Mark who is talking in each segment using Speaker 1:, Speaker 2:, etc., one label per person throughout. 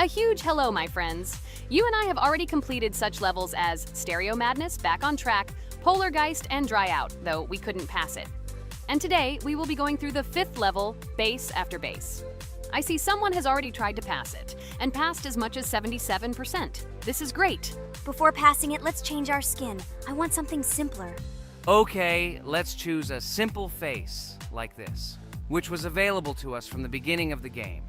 Speaker 1: A huge hello, my friends. You and I have already completed such levels as Stereo Madness, Back on Track, Polargeist, and Dry Out, though we couldn't pass it. And today, we will be going through the 5th level, Base After Base. I see someone has already tried to pass it, and passed as much as 77%. This is great.
Speaker 2: Before passing it, let's change our skin. I want something simpler.
Speaker 3: Okay, let's choose a simple face, like this, which was available to us from the beginning of the game.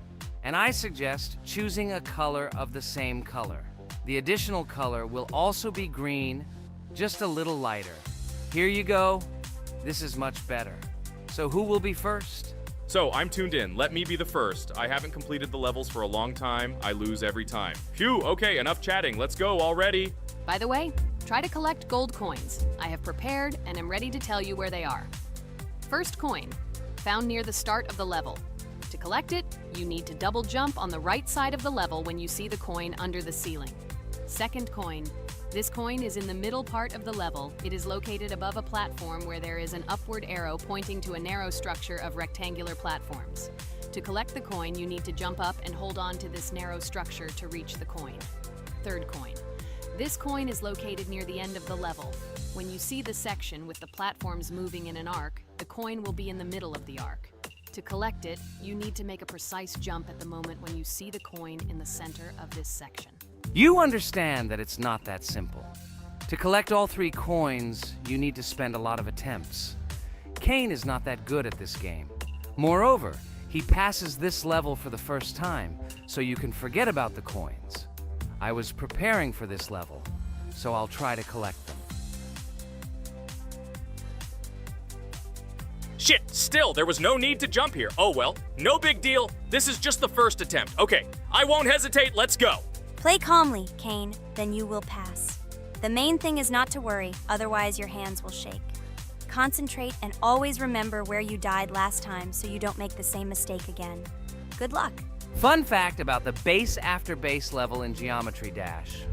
Speaker 3: And I suggest choosing a color of the same color. The additional color will also be green, just a little lighter. Here you go. This is much better. So who will be first?
Speaker 4: So, I'm tuned in. Let me be the first. I haven't completed the levels for a long time. I lose every time. Phew, okay, enough chatting. Let's go already.
Speaker 1: By the way, try to collect gold coins. I have prepared and am ready to tell you where they are. First coin, found near the start of the level. To collect it, you need to double jump on the right side of the level when you see the coin under the ceiling. Second coin. This coin is in the middle part of the level. It is located above a platform where there is an upward arrow pointing to a narrow structure of rectangular platforms. To collect the coin, you need to jump up and hold on to this narrow structure to reach the coin. Third coin. This coin is located near the end of the level. When you see the section with the platforms moving in an arc, the coin will be in the middle of the arc. To collect it, you need to make a precise jump at the moment when you see the coin in the center of this section.
Speaker 3: You understand that it's not that simple. To collect all 3 coins, you need to spend a lot of attempts. Cain is not that good at this game. Moreover, he passes this level for the first time, so you can forget about the coins. I was preparing for this level, so I'll try to collect them.
Speaker 4: Shit, still, there was no need to jump here. Oh well, no big deal. This is just the first attempt. Okay, I won't hesitate, let's go.
Speaker 2: Play calmly, Cain, then you will pass. The main thing is not to worry, otherwise your hands will shake. Concentrate and always remember where you died last time so you don't make the same mistake again. Good luck.
Speaker 3: Fun fact about the Base After Base level in Geometry Dash.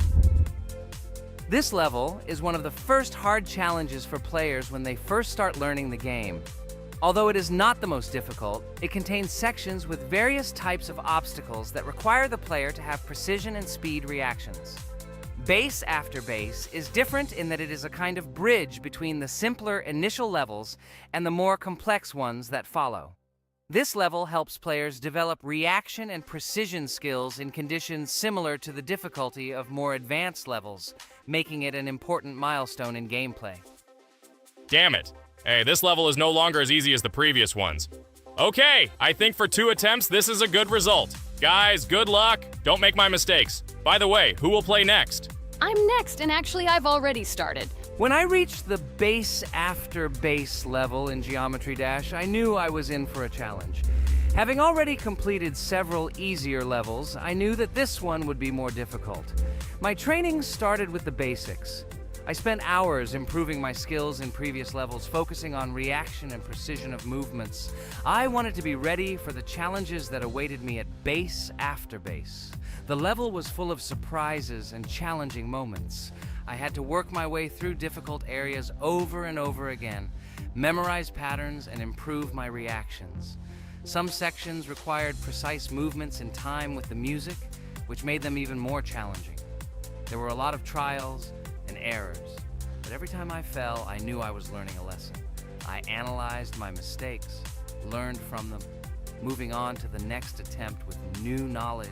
Speaker 3: This level is one of the first hard challenges for players when they first start learning the game. Although it is not the most difficult, it contains sections with various types of obstacles that require the player to have precision and speed reactions. Base After Base is different in that it is a kind of bridge between the simpler initial levels and the more complex ones that follow. This level helps players develop reaction and precision skills in conditions similar to the difficulty of more advanced levels, making it an important milestone in gameplay.
Speaker 4: Damn it. Hey, this level is no longer as easy as the previous ones. Okay, I think for 2 attempts, this is a good result. Guys, good luck. Don't make my mistakes. By the way, who will play next?
Speaker 1: I'm next, and actually I've already started.
Speaker 3: When I reached the Base After Base level in Geometry Dash, I knew I was in for a challenge. Having already completed several easier levels, I knew that this one would be more difficult. My training started with the basics. I spent hours improving my skills in previous levels, focusing on reaction and precision of movements. I wanted to be ready for the challenges that awaited me at Base After Base. The level was full of surprises and challenging moments. I had to work my way through difficult areas over and over again, memorize patterns, and improve my reactions. Some sections required precise movements in time with the music, which made them even more challenging. There were a lot of trials and errors, but every time I fell, I knew I was learning a lesson. I analyzed my mistakes, learned from them, moving on to the next attempt with new knowledge.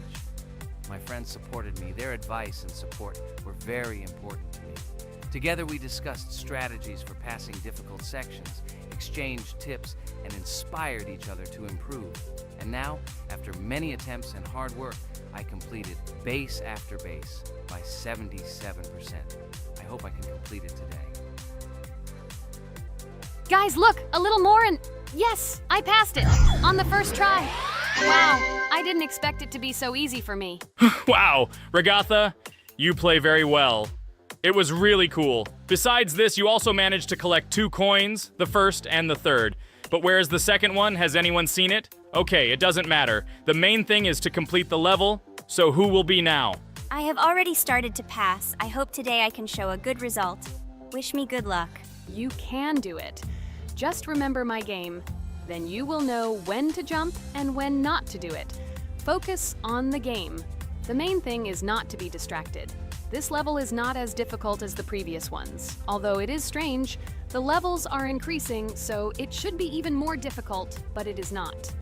Speaker 3: My friends supported me. Their advice and support were very important to me. Together we discussed strategies for passing difficult sections, exchanged tips, and inspired each other to improve. And now, after many attempts and hard work, I completed Base After Base by 77%. I hope I can complete it today.
Speaker 1: Guys, look, a little more and yes, I passed it on the first try. Wow, I didn't expect it to be so easy for me.
Speaker 4: Wow, Regatha, you play very well. It was really cool. Besides this, you also managed to collect 2 coins, the first and the third. But where's the second one? Has anyone seen it? Okay, it doesn't matter. The main thing is to complete the level, so who will be now?
Speaker 2: I have already started to pass. I hope today I can show a good result. Wish me good luck.
Speaker 1: You can do it. Just remember my game. Then you will know when to jump and when not to do it. Focus on the game. The main thing is not to be distracted. This level is not as difficult as the previous ones. Although it is strange, the levels are increasing, so it should be even more difficult, but it is not.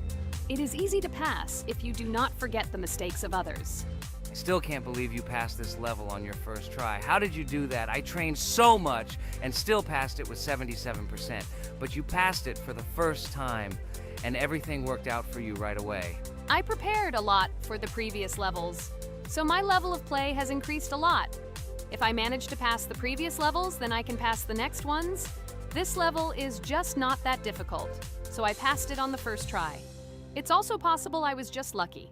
Speaker 1: It is easy to pass if you do not forget the mistakes of others.
Speaker 3: I still can't believe you passed this level on your first try. How did you do that? I trained so much and still passed it with 77%. But you passed it for the first time, and everything worked out for you right away.
Speaker 1: I prepared a lot for the previous levels, so my level of play has increased a lot. If I manage to pass the previous levels, then I can pass the next ones. This level is just not that difficult, so I passed it on the first try. It's also possible I was just lucky.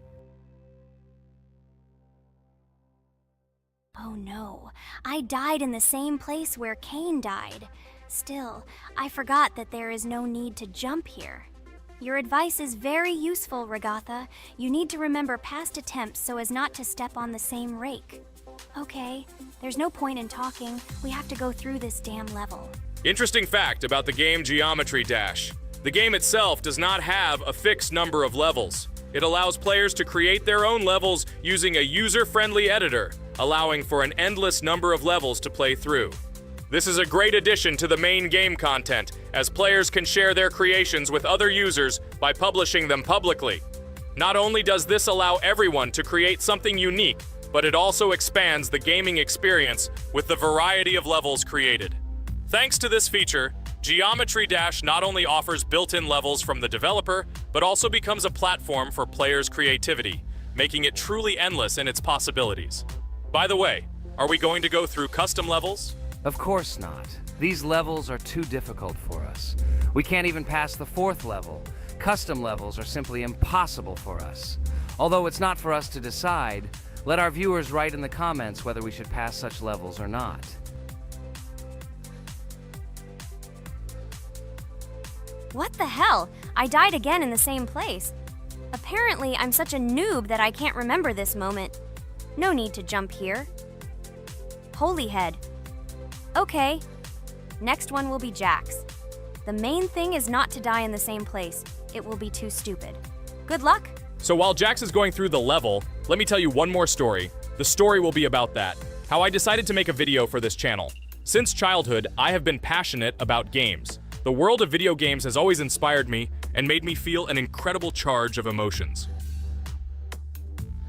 Speaker 2: Oh no, I died in the same place where Cain died. Still, I forgot that there is no need to jump here. Your advice is very useful, Regatha. You need to remember past attempts so as not to step on the same rake. Okay, there's no point in talking. We have to go through this damn level.
Speaker 4: Interesting fact about the game Geometry Dash. The game itself does not have a fixed number of levels. It allows players to create their own levels using a user-friendly editor, allowing for an endless number of levels to play through. This is a great addition to the main game content, as players can share their creations with other users by publishing them publicly. Not only does this allow everyone to create something unique, but it also expands the gaming experience with the variety of levels created. Thanks to this feature, Geometry Dash not only offers built-in levels from the developer, but also becomes a platform for players' creativity, making it truly endless in its possibilities. By the way, are we going to go through custom levels?
Speaker 3: Of course not. These levels are too difficult for us. We can't even pass the 4th level. Custom levels are simply impossible for us. Although it's not for us to decide, let our viewers write in the comments whether we should pass such levels or not.
Speaker 2: What the hell? I died again in the same place. Apparently, I'm such a noob that I can't remember this moment. No need to jump here. Holy head. Okay. Next one will be Jax. The main thing is not to die in the same place. It will be too stupid. Good luck.
Speaker 4: So while Jax is going through the level, let me tell you one more story. The story will be about that, how I decided to make a video for this channel. Since childhood, I have been passionate about games. The world of video games has always inspired me and made me feel an incredible charge of emotions.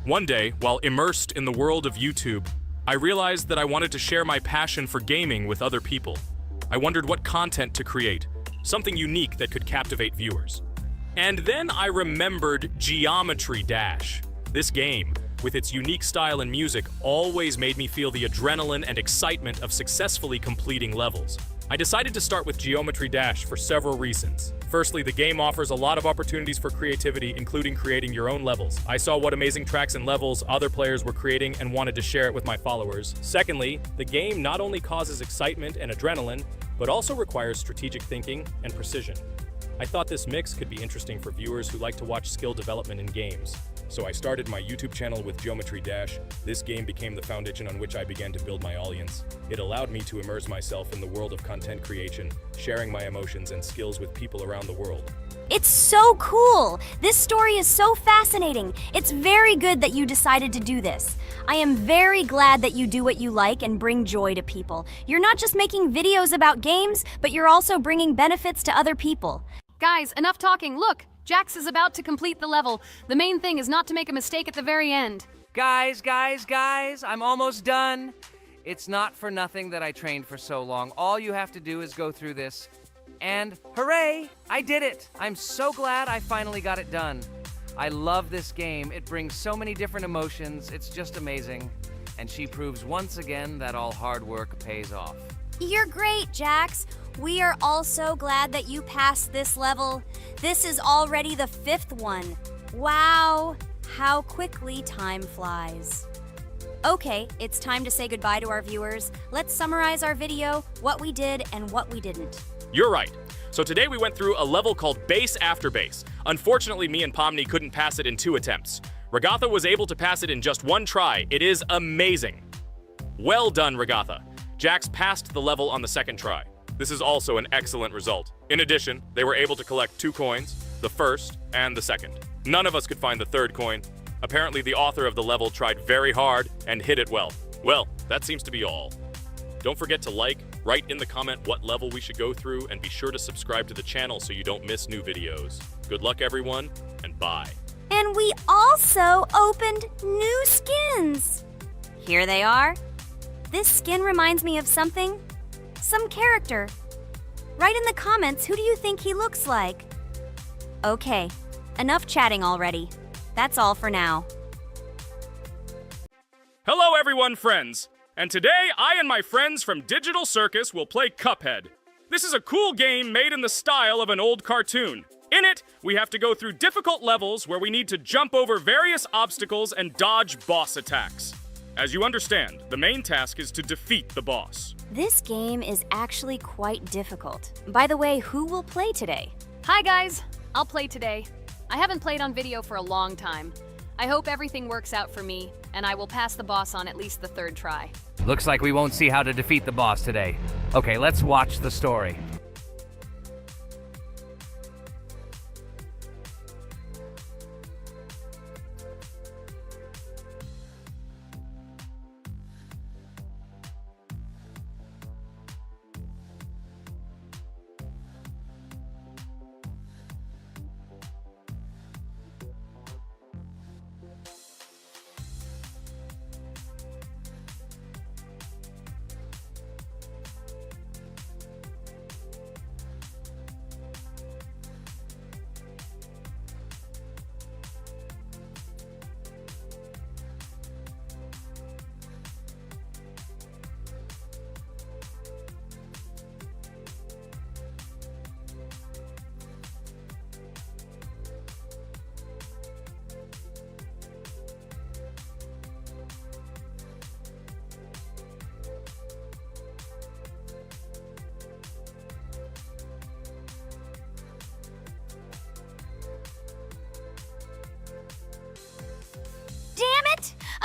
Speaker 4: One day, while immersed in the world of YouTube, I realized that I wanted to share my passion for gaming with other people. I wondered what content to create, something unique that could captivate viewers. And then I remembered Geometry Dash. This game, with its unique style and music, always made me feel the adrenaline and excitement of successfully completing levels. I decided to start with Geometry Dash for several reasons. Firstly, the game offers a lot of opportunities for creativity, including creating your own levels. I saw what amazing tracks and levels other players were creating and wanted to share it with my followers. Secondly, the game not only causes excitement and adrenaline, but also requires strategic thinking and precision. I thought this mix could be interesting for viewers who like to watch skill development in games. So I started my YouTube channel with Geometry Dash. This game became the foundation on which I began to build my audience. It allowed me to immerse myself in the world of content creation, sharing my emotions and skills with people around the world.
Speaker 2: It's so cool! This story is so fascinating. It's very good that you decided to do this. I am very glad that you do what you like and bring joy to people. You're not just making videos about games, but you're also bringing benefits to other people.
Speaker 1: Guys, enough talking. Look, Jax is about to complete the level. The main thing is not to make a mistake at the very end.
Speaker 3: Guys, I'm almost done. It's not for nothing that I trained for so long. All you have to do is go through this. And hooray, I did it. I'm so glad I finally got it done. I love this game. It brings so many different emotions. It's just amazing. And she proves once again that all hard work pays off.
Speaker 2: You're great, Jax. We are also glad that you passed this level. This is already the 5th one. Wow, how quickly time flies. Okay, it's time to say goodbye to our viewers. Let's summarize our video, what we did and what we didn't.
Speaker 4: You're right. So today we went through a level called Base After Base. Unfortunately, me and Pomni couldn't pass it in 2 attempts. Regatha was able to pass it in just 1 try. It is amazing. Well done, Regatha. Jax passed the level on the 2nd try. This is also an excellent result. In addition, they were able to collect 2 coins, the 1st and the 2nd. None of us could find the 3rd coin. Apparently the author of the level tried very hard and hit it well. Well, that seems to be all. Don't forget to like, write in the comment what level we should go through, and be sure to subscribe to the channel so you don't miss new videos. Good luck everyone, and bye.
Speaker 2: And we also opened new skins. Here they are. This skin reminds me of something, some character. Write in the comments, who do you think he looks like? Okay, enough chatting already. That's all for now.
Speaker 4: Hello everyone, friends! And today, I and my friends from Digital Circus will play Cuphead. This is a cool game made in the style of an old cartoon. In it, we have to go through difficult levels where we need to jump over various obstacles and dodge boss attacks. As you understand, the main task is to defeat the boss.
Speaker 2: This game is actually quite difficult. By the way, who will play today?
Speaker 1: Hi guys, I'll play today. I haven't played on video for a long time. I hope everything works out for me, and I will pass the boss on at least the third try.
Speaker 3: Looks like we won't see how to defeat the boss today. Okay, let's watch the story.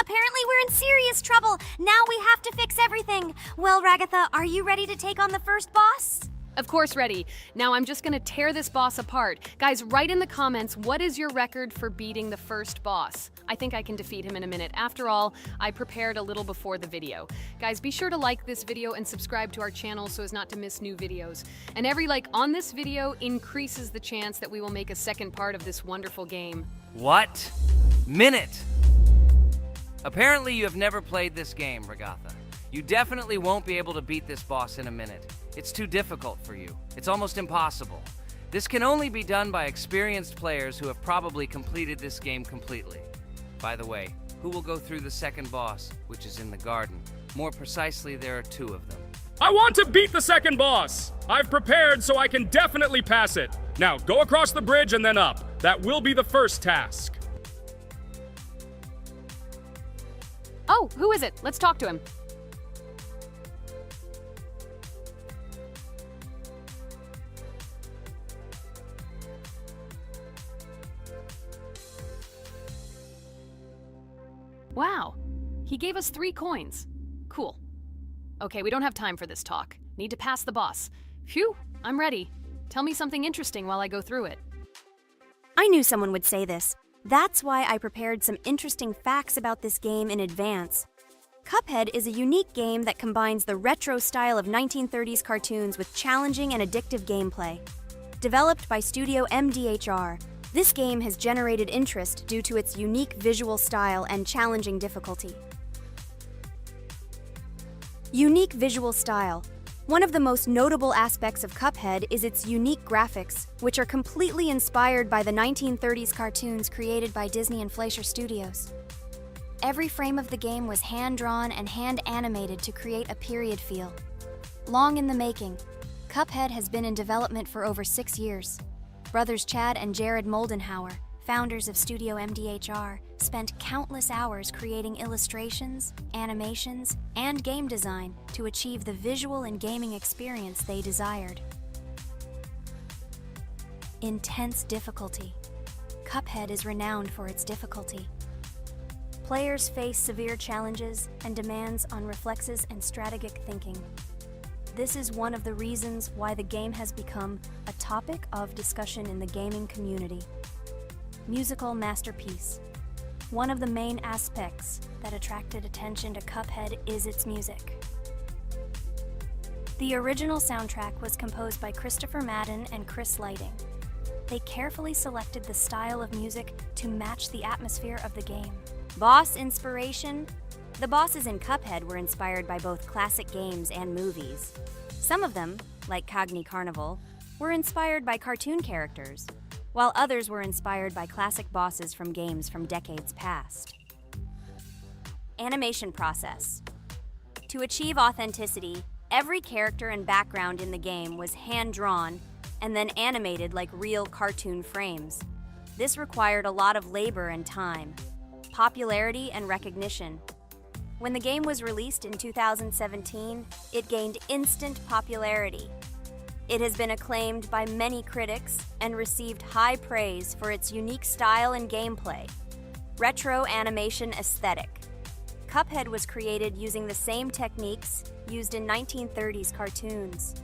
Speaker 2: Apparently we're in serious trouble. Now we have to fix everything. Well, Ragatha, are you ready to take on the first boss?
Speaker 1: Of course ready. Now I'm just gonna tear this boss apart. Guys, write in the comments, what is your record for beating the first boss? I think I can defeat him in a minute. After all, I prepared a little before the video. Guys, be sure to like this video and subscribe to our channel so as not to miss new videos. And every like on this video increases the chance that we will make a second part of this wonderful game.
Speaker 3: What? Minute! Apparently you have never played this game, Ragatha. You definitely won't be able to beat this boss in a minute. It's too difficult for you. It's almost impossible. This can only be done by experienced players who have probably completed this game completely. By the way, who will go through the second boss, which is in the garden? More precisely, there are two of them.
Speaker 4: I want to beat the second boss! I've prepared so I can definitely pass it. Now, go across the bridge and then up. That will be the first task.
Speaker 1: Oh, who is it? Let's talk to him. Wow, he gave us 3 coins. Cool. Okay, we don't have time for this talk. Need to pass the boss. Phew, I'm ready. Tell me something interesting while I go through it.
Speaker 2: I knew someone would say this. That's why I prepared some interesting facts about this game in advance. Cuphead is a unique game that combines the retro style of 1930s cartoons with challenging and addictive gameplay. Developed by Studio MDHR, this game has generated interest due to its unique visual style and challenging difficulty. Unique visual style. One of the most notable aspects of Cuphead is its unique graphics, which are completely inspired by the 1930s cartoons created by Disney and Fleischer Studios. Every frame of the game was hand-drawn and hand-animated to create a period feel. Long in the making, Cuphead has been in development for over 6 years. Brothers Chad and Jared Moldenhauer, founders of Studio MDHR, spent countless hours creating illustrations, animations, and game design to achieve the visual and gaming experience they desired. Intense difficulty. Cuphead is renowned for its difficulty. Players face severe challenges and demands on reflexes and strategic thinking. This is one of the reasons why the game has become a topic of discussion in the gaming community. Musical masterpiece. One of the main aspects that attracted attention to Cuphead is its music. The original soundtrack was composed by Christopher Madden and Chris Lighting. They carefully selected the style of music to match the atmosphere of the game. Boss inspiration. The bosses in Cuphead were inspired by both classic games and movies. Some of them, like CARNIVAL, were inspired by cartoon characters, while others were inspired by classic bosses from games from decades past. Animation process. To achieve authenticity, every character and background in the game was hand-drawn and then animated like real cartoon frames. This required a lot of labor and time, popularity and recognition. When the game was released in 2017, it gained instant popularity. It has been acclaimed by many critics and received high praise for its unique style and gameplay. Retro animation aesthetic. Cuphead was created using the same techniques used in 1930s cartoons.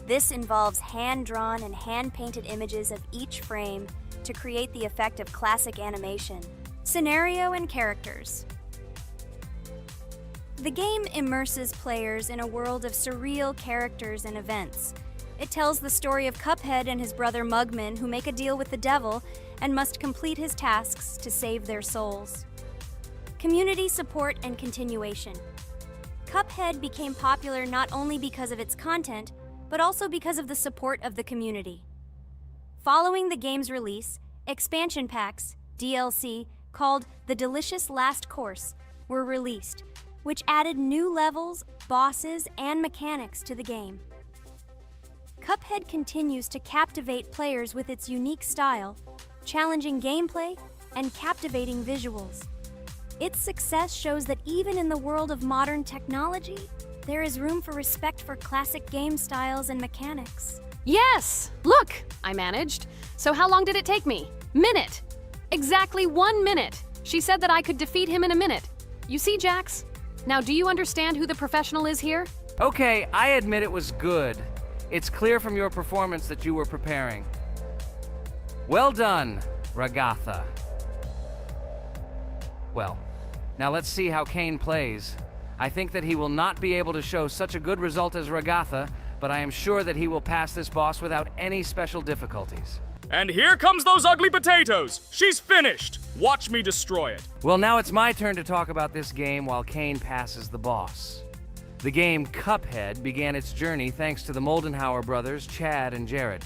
Speaker 2: This involves hand-drawn and hand-painted images of each frame to create the effect of classic animation. Scenario and characters. The game immerses players in a world of surreal characters and events. It tells the story of Cuphead and his brother Mugman, who make a deal with the devil and must complete his tasks to save their souls. Community support and continuation. Cuphead became popular not only because of its content, but also because of the support of the community. Following the game's release, expansion packs, DLC, called The Delicious Last Course, were released, which added new levels, bosses, and mechanics to the game. Cuphead continues to captivate players with its unique style, challenging gameplay, and captivating visuals. Its success shows that even in the world of modern technology, there is room for respect for classic game styles and mechanics.
Speaker 1: Yes! Look! I managed. So how long did it take me? Minute! Exactly 1 minute! She said that I could defeat him in a minute. You see, Jax? Now, do you understand who the professional is here?
Speaker 3: Okay, I admit it was good. It's clear from your performance that you were preparing. Well done, Ragatha. Well, now let's see how Kane plays. I think that he will not be able to show such a good result as Ragatha, but I am sure that he will pass this boss without any special difficulties.
Speaker 4: And here comes those ugly potatoes! She's finished! Watch me destroy it.
Speaker 3: Well, now it's my turn to talk about this game while Kane passes the boss. The game Cuphead began its journey thanks to the Moldenhauer brothers, Chad and Jared.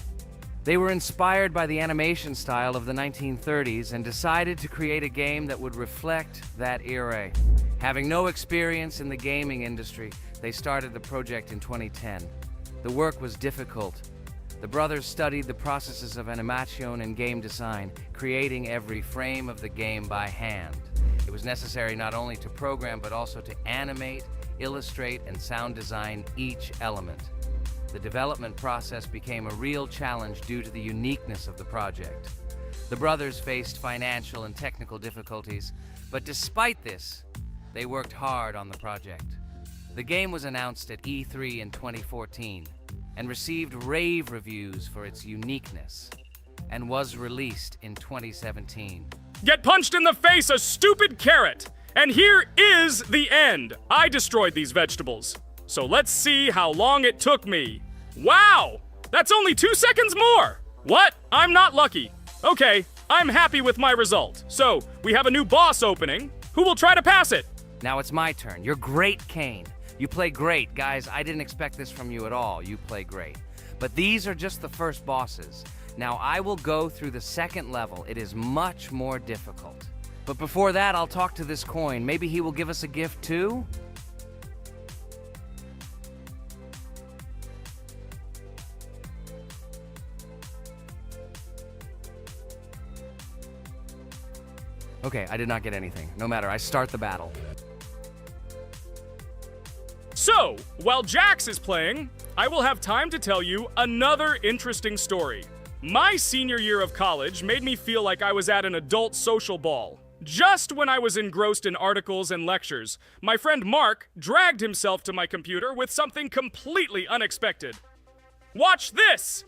Speaker 3: They were inspired by the animation style of the 1930s and decided to create a game that would reflect that era. Having no experience in the gaming industry, they started the project in 2010. The work was difficult. The brothers studied the processes of animation and game design, creating every frame of the game by hand. It was necessary not only to program but also to animate, illustrate, and sound design each element. The development process became a real challenge due to the uniqueness of the project. The brothers faced financial and technical difficulties, but despite this, they worked hard on the project. The game was announced at E3 in 2014 and received rave reviews for its uniqueness, and was released in 2017.
Speaker 4: Get punched in the face, a stupid carrot! And here is the end. I destroyed these vegetables. So let's see how long it took me. Wow! That's only 2 seconds more! What? I'm not lucky. Okay, I'm happy with my result. So, we have a new boss opening. Who will try to pass it?
Speaker 3: Now it's my turn. You're great, Kane. You play great. Guys, I didn't expect this from you at all. You play great. But these are just the first bosses. Now I will go through the second level. It is much more difficult. But before that, I'll talk to this coin. Maybe he will give us a gift too? Okay, I did not get anything. No matter, I start the battle.
Speaker 4: So, while Jax is playing, I will have time to tell you another interesting story. My senior year of college made me feel like I was at an adult social ball. Just when I was engrossed in articles and lectures, my friend Mark dragged himself to my computer with something completely unexpected. Watch this!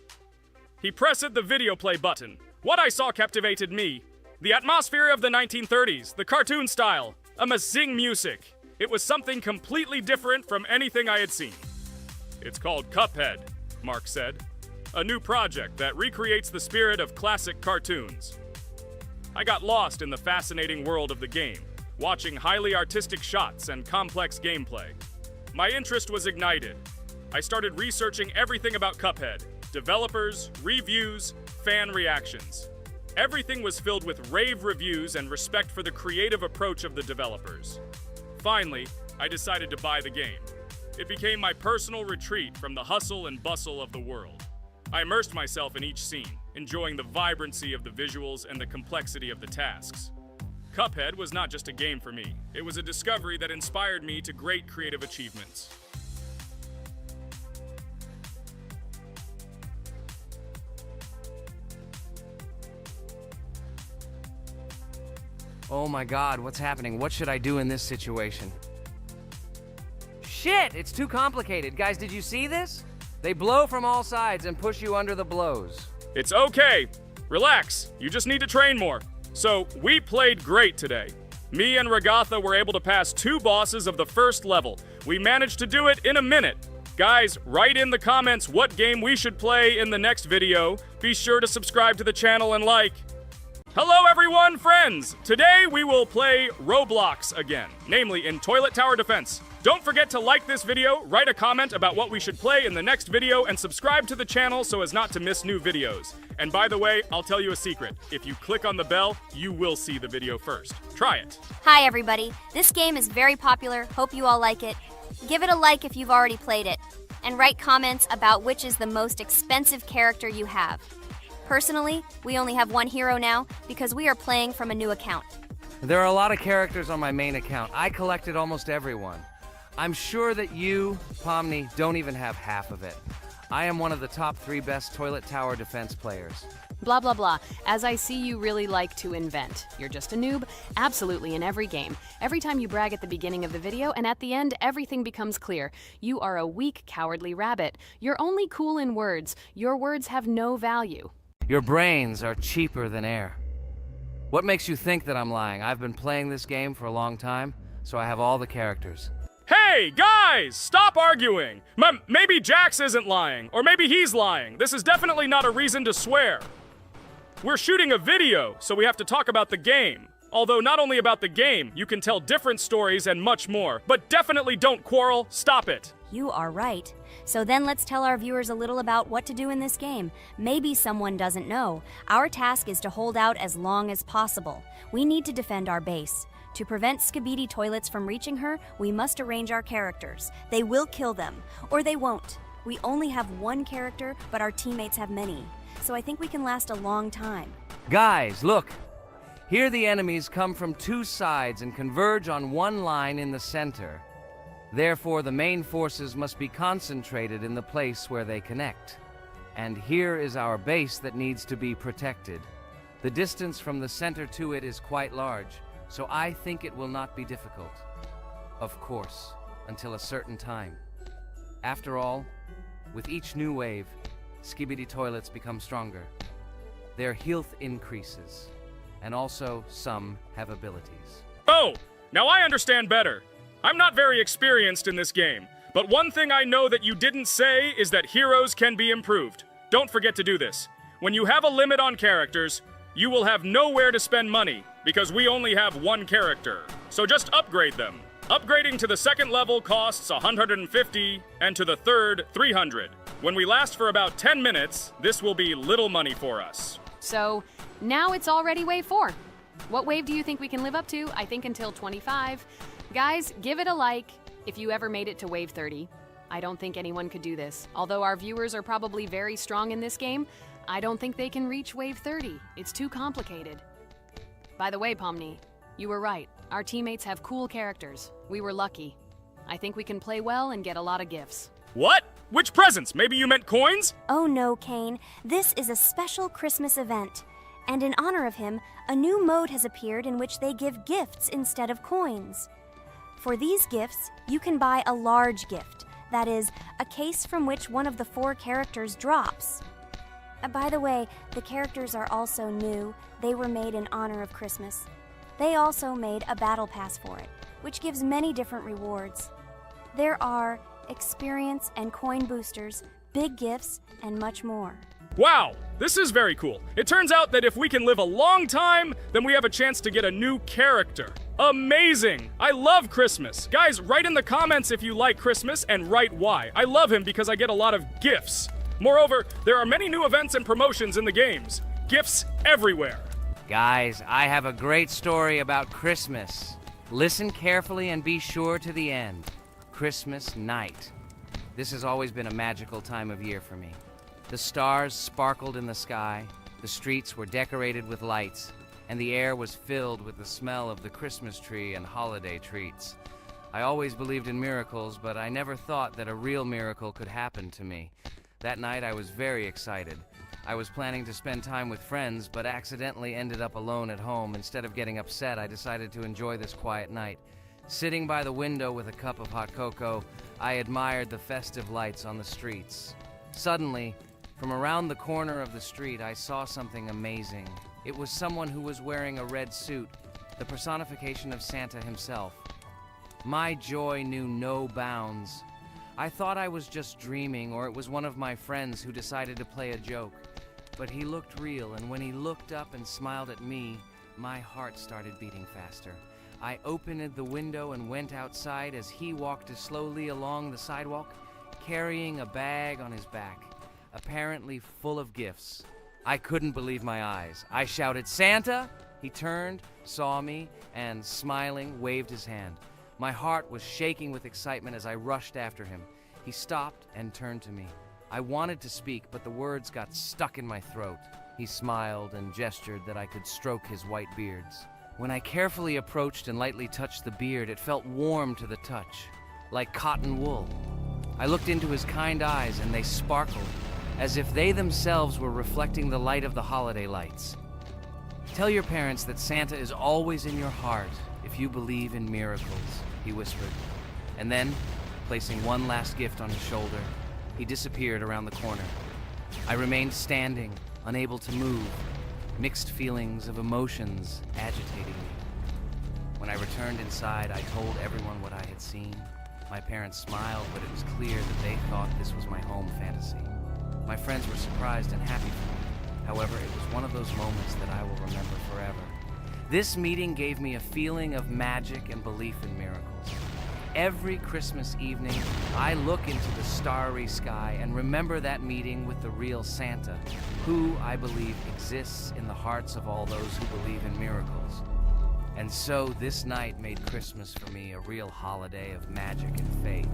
Speaker 4: He pressed the video play button. What I saw captivated me. The atmosphere of the 1930s, the cartoon style, amazing music. It was something completely different from anything I had seen. It's called Cuphead, Mark said. A new project that recreates the spirit of classic cartoons. I got lost in the fascinating world of the game, watching highly artistic shots and complex gameplay. My interest was ignited. I started researching everything about Cuphead, developers, reviews, fan reactions. Everything was filled with rave reviews and respect for the creative approach of the developers. Finally, I decided to buy the game. It became my personal retreat from the hustle and bustle of the world. I immersed myself in each scene, enjoying the vibrancy of the visuals and the complexity of the tasks. Cuphead was not just a game for me. It was a discovery that inspired me to great creative achievements.
Speaker 3: Oh my god, what's happening? What should I do in this situation? Shit, it's too complicated. Guys, did you see this? They blow from all sides and push you under the blows.
Speaker 4: It's okay. Relax. You just need to train more. So, we played great today. Me and Regatha were able to pass 2 bosses of the first level. We managed to do it in a minute. Guys, write in the comments what game we should play in the next video. Be sure to subscribe to the channel and like. Hello everyone, friends! Today we will play Roblox again, namely in Toilet Tower Defense. Don't forget to like this video, write a comment about what we should play in the next video, and subscribe to the channel so as not to miss new videos. And by the way, I'll tell you a secret. If you click on the bell, you will see the video first. Try it.
Speaker 2: Hi everybody, this game is very popular, hope you all like it. Give it a like if you've already played it, and write comments about which is the most expensive character you have. Personally, we only have one hero now because we are playing from a new account.
Speaker 3: There are a lot of characters on my main account. I collected almost everyone. I'm sure that you, Pomni, don't even have half of it. I am one of the top 3 best Toilet Tower Defense players.
Speaker 1: Blah, blah, blah. As I see you really like to invent. You're just a noob? Absolutely, in every game. Every time you brag at the beginning of the video, and at the end, everything becomes clear. You are a weak, cowardly rabbit. You're only cool in words. Your words have no value.
Speaker 3: Your brains are cheaper than air. What makes you think that I'm lying? I've been playing this game for a long time, so I have all the characters.
Speaker 4: Hey, guys! Stop arguing! Maybe Jax isn't lying, or maybe he's lying. This is definitely not a reason to swear. We're shooting a video, so we have to talk about the game. Although not only about the game, you can tell different stories and much more. But definitely don't quarrel. Stop it.
Speaker 2: You are right. So then let's tell our viewers a little about what to do in this game. Maybe someone doesn't know. Our task is to hold out as long as possible. We need to defend our base. To prevent Skibidi Toilets from reaching her, we must arrange our characters. They will kill them, or they won't. We only have one character, but our teammates have many. So I think we can last a long time.
Speaker 3: Guys, look! Here the enemies come from 2 sides and converge on one line in the center. Therefore, the main forces must be concentrated in the place where they connect. And here is our base that needs to be protected. The distance from the center to it is quite large, so I think it will not be difficult. Of course, until a certain time. After all, with each new wave, Skibidi Toilets become stronger. Their health increases, and also some have abilities.
Speaker 4: Oh, now I understand better. I'm not very experienced in this game, but one thing I know that you didn't say is that heroes can be improved. Don't forget to do this. When you have a limit on characters, you will have nowhere to spend money, because we only have one character. So just upgrade them. Upgrading to the 2nd level costs 150, and to the 3rd, 300. When we last for about 10 minutes, this will be little money for us.
Speaker 1: So, now it's already wave 4. What wave do you think we can live up to? I think until 25. Guys, give it a like if you ever made it to wave 30. I don't think anyone could do this. Although our viewers are probably very strong in this game, I don't think they can reach wave 30. It's too complicated. By the way, Pomni, you were right. Our teammates have cool characters. We were lucky. I think we can play well and get a lot of gifts.
Speaker 4: What? Which presents? Maybe you meant coins?
Speaker 2: Oh no, Kane. This is a special Christmas event. And in honor of him, a new mode has appeared in which they give gifts instead of coins. For these gifts, you can buy a large gift, that is, a case from which one of the 4 characters drops. By the way, the characters are also new. They were made in honor of Christmas. They also made a battle pass for it, which gives many different rewards. There are experience and coin boosters, big gifts, and much more.
Speaker 4: Wow, this is very cool. It turns out that if we can live a long time, then we have a chance to get a new character. Amazing! I love Christmas. Guys, write in the comments if you like Christmas and write why. I love him because I get a lot of gifts. Moreover, there are many new events and promotions in the games. Gifts everywhere.
Speaker 3: Guys, I have a great story about Christmas. Listen carefully and be sure to the end. Christmas night. This has always been a magical time of year for me. The stars sparkled in the sky, the streets were decorated with lights, and the air was filled with the smell of the Christmas tree and holiday treats. I always believed in miracles, but I never thought that a real miracle could happen to me. That night I was very excited. I was planning to spend time with friends, but accidentally ended up alone at home. Instead of getting upset, I decided to enjoy this quiet night. Sitting by the window with a cup of hot cocoa, I admired the festive lights on the streets. Suddenly, from around the corner of the street, I saw something amazing. It was someone who was wearing a red suit, the personification of Santa himself. My joy knew no bounds. I thought I was just dreaming, or it was one of my friends who decided to play a joke. But he looked real, and when he looked up and smiled at me, my heart started beating faster. I opened the window and went outside as he walked slowly along the sidewalk, carrying a bag on his back, apparently full of gifts. I couldn't believe my eyes. I shouted, "Santa!" He turned, saw me, and smiling, waved his hand. My heart was shaking with excitement as I rushed after him. He stopped and turned to me. I wanted to speak, but the words got stuck in my throat. He smiled and gestured that I could stroke his white beards. When I carefully approached and lightly touched the beard, it felt warm to the touch, like cotton wool. I looked into his kind eyes, and they sparkled, as if they themselves were reflecting the light of the holiday lights. "Tell your parents that Santa is always in your heart if you believe in miracles," he whispered. And then, placing one last gift on his shoulder, he disappeared around the corner. I remained standing, unable to move, mixed feelings of emotions agitating me. When I returned inside, I told everyone what I had seen. My parents smiled, but it was clear that they thought this was my home fantasy. My friends were surprised and happy for me. However, it was one of those moments that I will remember forever. This meeting gave me a feeling of magic and belief in miracles. Every Christmas evening, I look into the starry sky and remember that meeting with the real Santa, who, I believe, exists in the hearts of all those who believe in miracles. And so this night made Christmas for me a real holiday of magic and faith,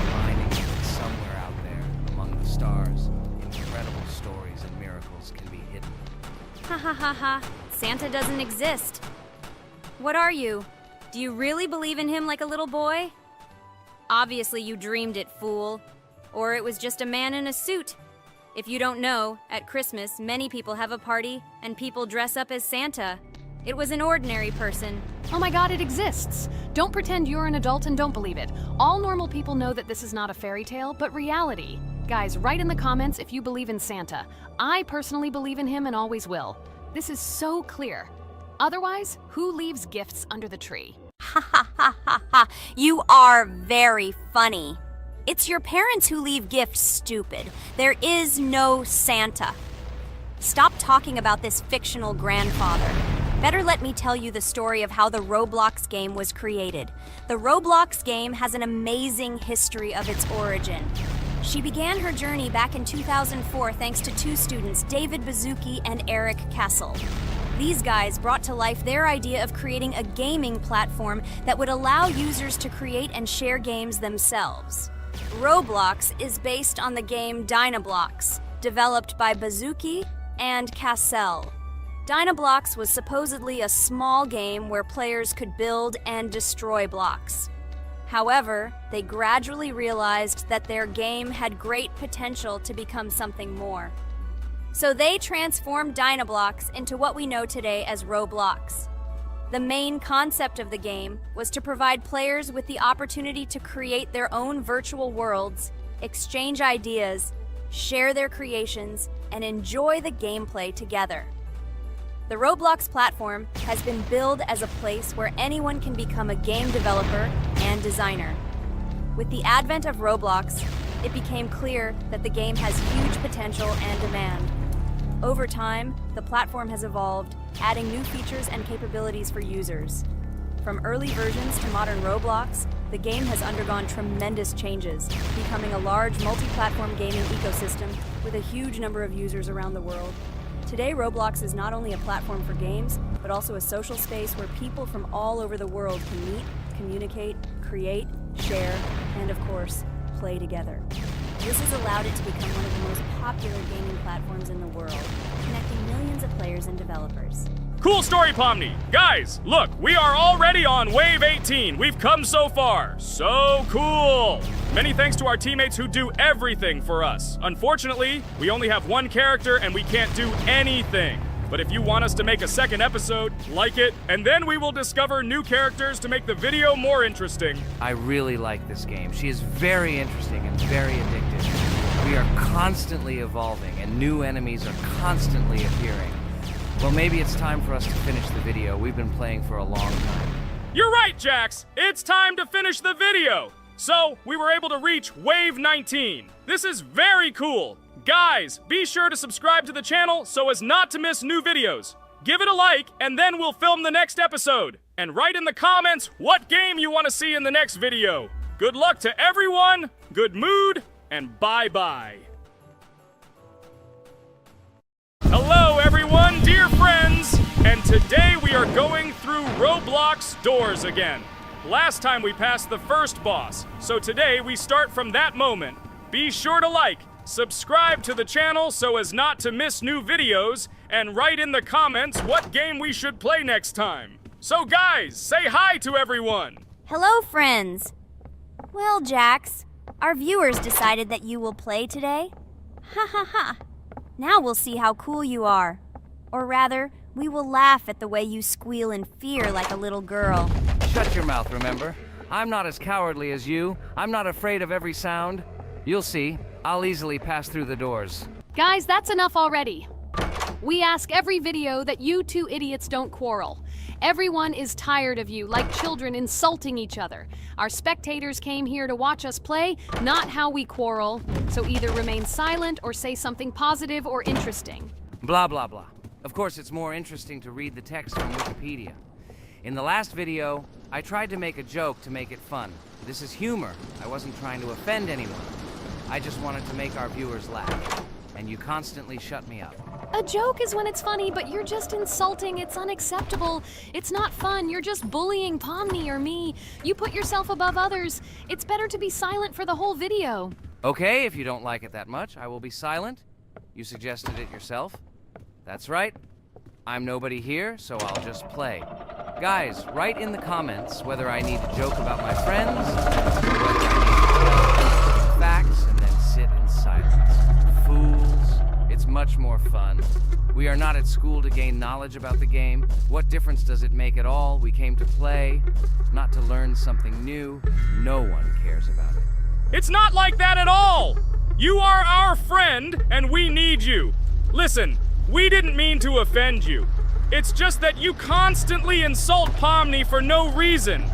Speaker 3: reminding me that somewhere out there, among the stars, incredible stories and miracles can be hidden.
Speaker 2: Ha ha ha ha. Santa doesn't exist. What are you? Do you really believe in him like a little boy? Obviously you dreamed it, fool. Or it was just a man in a suit. If you don't know, at Christmas, many people have a party and people dress up as Santa. It was an ordinary person.
Speaker 1: Oh my god, it exists! Don't pretend you're an adult and don't believe it. All normal people know that this is not a fairy tale, but reality. Guys, write in the comments if you believe in Santa. I personally believe in him and always will. This is so clear. Otherwise, who leaves gifts under the tree?
Speaker 2: Ha ha ha ha ha. You are very funny. It's your parents who leave gifts, stupid. There is no Santa. Stop talking about this fictional grandfather. Better let me tell you the story of how the Roblox game was created. The Roblox game has an amazing history of its origin. She began her journey back in 2004 thanks to two students, David Bazuki and Eric Kessel. These guys brought to life their idea of creating a gaming platform that would allow users to create and share games themselves. Roblox is based on the game Dynablox, developed by Bazuki and Cassell. Dynablox was supposedly a small game where players could build and destroy blocks. However, they gradually realized that their game had great potential to become something more. So they transformed Dynablox into what we know today as Roblox. The main concept of the game was to provide players with the opportunity to create their own virtual worlds, exchange ideas, share their creations, and enjoy the gameplay together. The Roblox platform has been billed as a place where anyone can become a game developer and designer. With the advent of Roblox, it became clear that the game has huge potential and demand. Over time, the platform has evolved, adding new features and capabilities for users. From early versions to modern Roblox, the game has undergone tremendous changes, becoming a large multi-platform gaming ecosystem with a huge number of users around the world. Today, Roblox is not only a platform for games, but also a social space where people from all over the world can meet, communicate, create, share, and of course, play together. This has allowed it to become one of the most popular gaming platforms in the world, connecting millions of players and developers.
Speaker 4: Cool story, Pomni. Guys, look, we are already on Wave 18. We've come so far. So cool. Many thanks to our teammates who do everything for us. Unfortunately, we only have one character and we can't do anything. But if you want us to make a second episode, like it, and then we will discover new characters to make the video more interesting.
Speaker 3: I really like this game. She is very interesting and very addictive. We are constantly evolving and new enemies are constantly appearing. Well, maybe it's time for us to finish the video. We've been playing for a long time.
Speaker 4: You're right, Jax. It's time to finish the video. So, we were able to reach Wave 19. This is very cool. Guys, be sure to subscribe to the channel so as not to miss new videos. Give it a like, and then we'll film the next episode. And write in the comments what game you want to see in the next video. Good luck to everyone, good mood, and bye-bye. Hello everyone, dear friends, and today we are going through Roblox doors again. Last time we passed the first boss, so today we start from that moment. Be sure to like, subscribe to the channel so as not to miss new videos, and write in the comments what game we should play next time. So guys, say hi to everyone!
Speaker 2: Hello, friends! Well, Jax, our viewers decided that you will play today. Ha ha ha! Now we'll see how cool you are. Or rather, we will laugh at the way you squeal in fear like a little girl.
Speaker 3: Shut your mouth, remember? I'm not as cowardly as you. I'm not afraid of every sound. You'll see. I'll easily pass through the doors.
Speaker 1: Guys, that's enough already. We ask every video that you two idiots don't quarrel. Everyone is tired of you, like children insulting each other. Our spectators came here to watch us play, not how we quarrel. So either remain silent or say something positive or interesting.
Speaker 3: Blah, blah, blah. Of course, it's more interesting to read the text from Wikipedia. In the last video, I tried to make a joke to make it fun. This is humor. I wasn't trying to offend anyone. I just wanted to make our viewers laugh. And you constantly shut me up.
Speaker 1: A joke is when it's funny, but you're just insulting. It's unacceptable. It's not fun. You're just bullying Pomni or me. You put yourself above others. It's better to be silent for the whole video.
Speaker 3: Okay, if you don't like it that much, I will be silent. You suggested it yourself. That's right. I'm nobody here, so I'll just play. Guys, write in the comments whether I need to joke about my friends, or whether I need to facts and then sit in silence. Fools. It's much more fun. We are not at school to gain knowledge about the game. What difference does it make at all? We came to play, not to learn something new. No one cares about it.
Speaker 4: It's not like that at all! You are our friend, and we need you. Listen, we didn't mean to offend you. It's just that you constantly insult Pomni for no reason.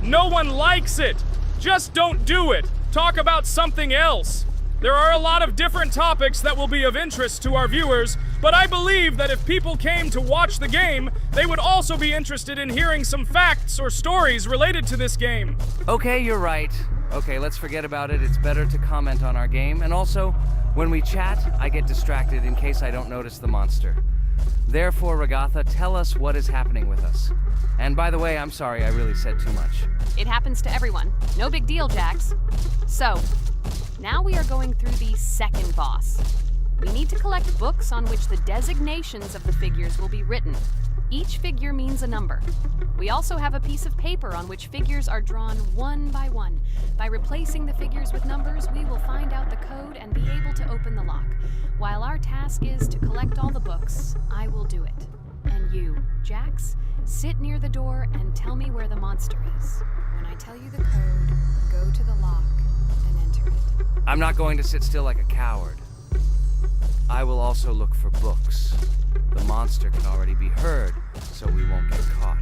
Speaker 4: No one likes it. Just don't do it. Talk about something else. There are a lot of different topics that will be of interest to our viewers, but I believe that if people came to watch the game, they would also be interested in hearing some facts or stories related to this game.
Speaker 3: Okay, you're right. Okay, let's forget about it. It's better to comment on our game. And also, when we chat, I get distracted in case I don't notice the monster. Therefore, Ragatha, tell us what is happening with us. And by the way, I'm sorry I really said too much.
Speaker 1: It happens to everyone. No big deal, Jax. So, now we are going through the second boss. We need to collect books on which the designations of the figures will be written. Each figure means a number. We also have a piece of paper on which figures are drawn one by one. By replacing the figures with numbers, we will find out the code and be able to open the lock. While our task is to collect all the books, I will do it. And you, Jax, sit near the door and tell me where the monster is. When I tell you the code, go to the lock and enter it.
Speaker 3: I'm not going to sit still like a coward. I will also look for books. The monster can already be heard, so we won't get caught.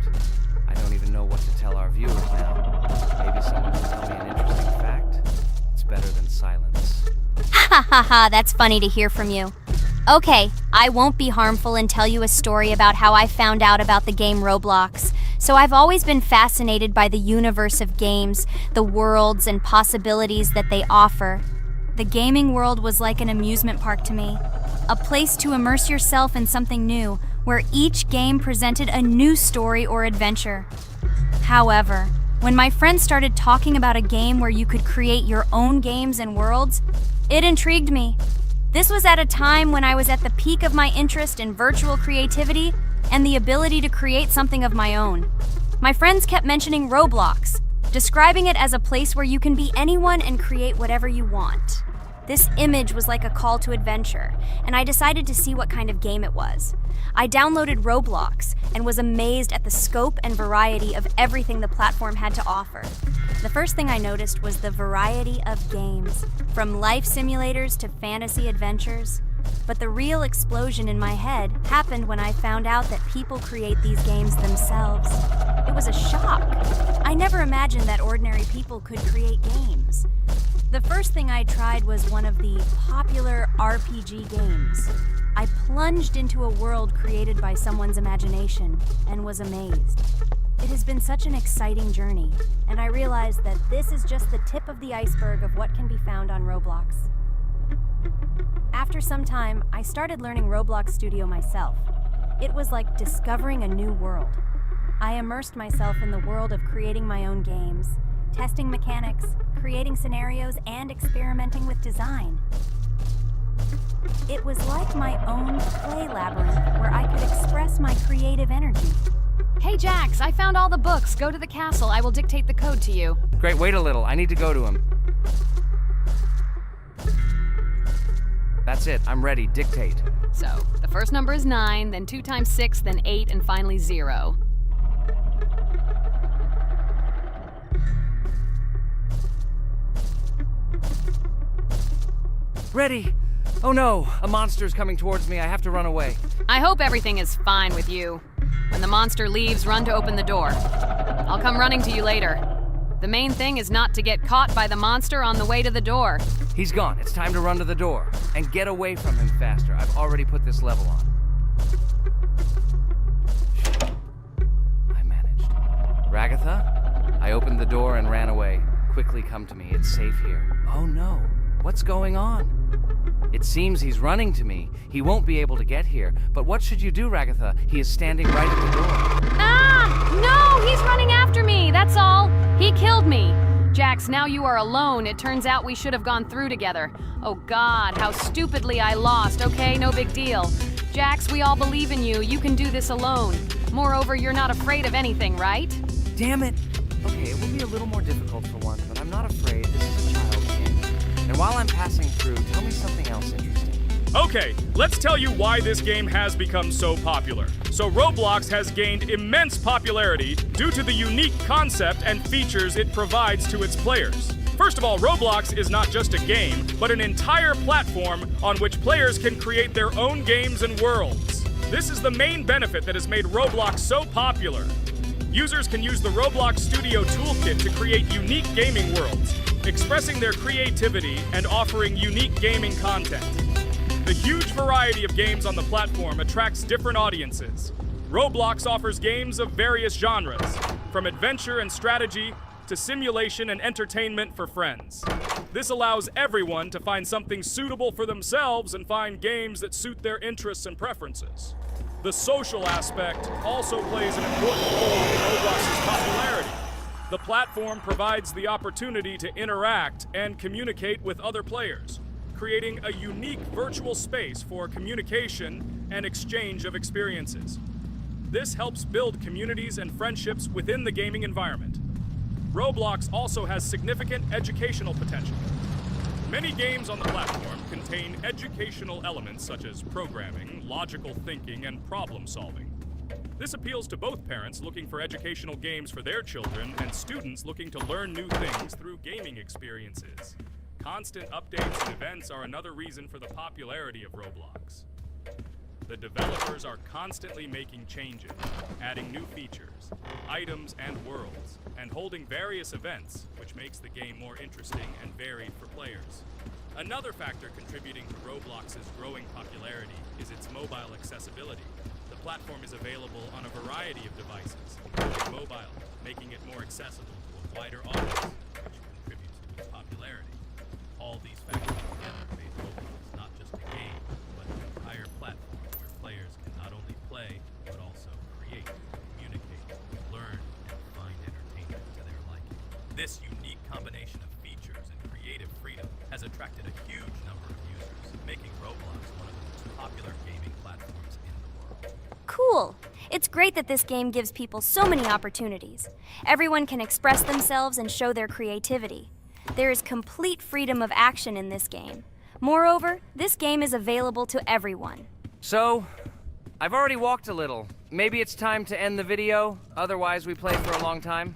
Speaker 3: I don't even know what to tell our viewers now. Maybe someone can tell me an interesting fact? It's better than silence.
Speaker 2: Ha ha ha, that's funny to hear from you. Okay, I won't be harmful and tell you a story about how I found out about the game Roblox. So I've always been fascinated by the universe of games, the worlds and possibilities that they offer. The gaming world was like an amusement park to me, a place to immerse yourself in something new, where each game presented a new story or adventure. However, when my friends started talking about a game where you could create your own games and worlds, it intrigued me. This was at a time when I was at the peak of my interest in virtual creativity and the ability to create something of my own. My friends kept mentioning Roblox, describing it as a place where you can be anyone and create whatever you want. This image was like a call to adventure, and I decided to see what kind of game it was. I downloaded Roblox and was amazed at the scope and variety of everything the platform had to offer. The first thing I noticed was the variety of games, from life simulators to fantasy adventures. But the real explosion in my head happened when I found out that people create these games themselves. It was a shock. I never imagined that ordinary people could create games. The first thing I tried was one of the popular RPG games. I plunged into a world created by someone's imagination and was amazed. It has been such an exciting journey, and I realized that this is just the tip of the iceberg of what can be found on Roblox. After some time, I started learning Roblox Studio myself. It was like discovering a new world. I immersed myself in the world of creating my own games, testing mechanics, creating scenarios, and experimenting with design. It was like my own play labyrinth where I could express my creative energy.
Speaker 1: Hey Jax, I found all the books. Go to the castle. I will dictate the code to you.
Speaker 3: Great, wait a little. I need to go to him. That's it. I'm ready. Dictate.
Speaker 1: So, the first number is 9, then 2 times 6, then 8, and finally 0.
Speaker 3: Ready! Oh no! A monster's coming towards me. I have to run away.
Speaker 1: I hope everything is fine with you. When the monster leaves, run to open the door. I'll come running to you later. The main thing is not to get caught by the monster on the way to the door.
Speaker 3: He's gone. It's time to run to the door. And get away from him faster. I've already put this level on. I managed. Ragatha? I opened the door and ran away. Quickly come to me. It's safe here. Oh no. What's going on? It seems he's running to me. He won't be able to get here. But what should you do, Ragatha? He is standing right at the door.
Speaker 1: Ah! No! He's running after me! That's all! He killed me! Jax, now you are alone. It turns out we should have gone through together. Oh God, how stupidly I lost. Okay, no big deal. Jax, we all believe in you. You can do this alone. Moreover, you're not afraid of anything, right?
Speaker 3: Damn it! Okay, it will be a little more difficult for one, but I'm not afraid. This is a child's game. And while I'm passing through, tell me something else interesting.
Speaker 4: Okay, let's tell you why this game has become so popular. So Roblox has gained immense popularity due to the unique concept and features it provides to its players. First of all, Roblox is not just a game, but an entire platform on which players can create their own games and worlds. This is the main benefit that has made Roblox so popular. Users can use the Roblox Studio Toolkit to create unique gaming worlds, expressing their creativity and offering unique gaming content. The huge variety of games on the platform attracts different audiences. Roblox offers games of various genres, from adventure and strategy to simulation and entertainment for friends. This allows everyone to find something suitable for themselves and find games that suit their interests and preferences. The social aspect also plays an important role in Roblox's popularity. The platform provides the opportunity to interact and communicate with other players, creating a unique virtual space for communication and exchange of experiences. This helps build communities and friendships within the gaming environment. Roblox also has significant educational potential. Many games on the platform contain educational elements such as programming, logical thinking, and problem solving. This appeals to both parents looking for educational games for their children and students looking to learn new things through gaming experiences. Constant updates and events are another reason for the popularity of Roblox. The developers are constantly making changes, adding new features, items, and worlds, and holding various events, which makes the game more interesting and varied for players. Another factor contributing to Roblox's growing popularity is its mobile accessibility. The platform is available on a variety of devices, including mobile, making it more accessible to a wider audience, which contributes to its popularity. All these factors together made Roblox not just a game, but an entire platform where players can not only play, but also create, communicate, learn, and find entertainment to their liking. This unique combination of features and creative freedom has attracted a huge number of users, making Roblox one of the most popular gaming platforms in the world.
Speaker 2: Cool! It's great that this game gives people so many opportunities. Everyone can express themselves and show their creativity. There is complete freedom of action in this game. Moreover, this game is available to everyone.
Speaker 3: So, I've already walked a little. Maybe it's time to end the video, otherwise we play for a long time.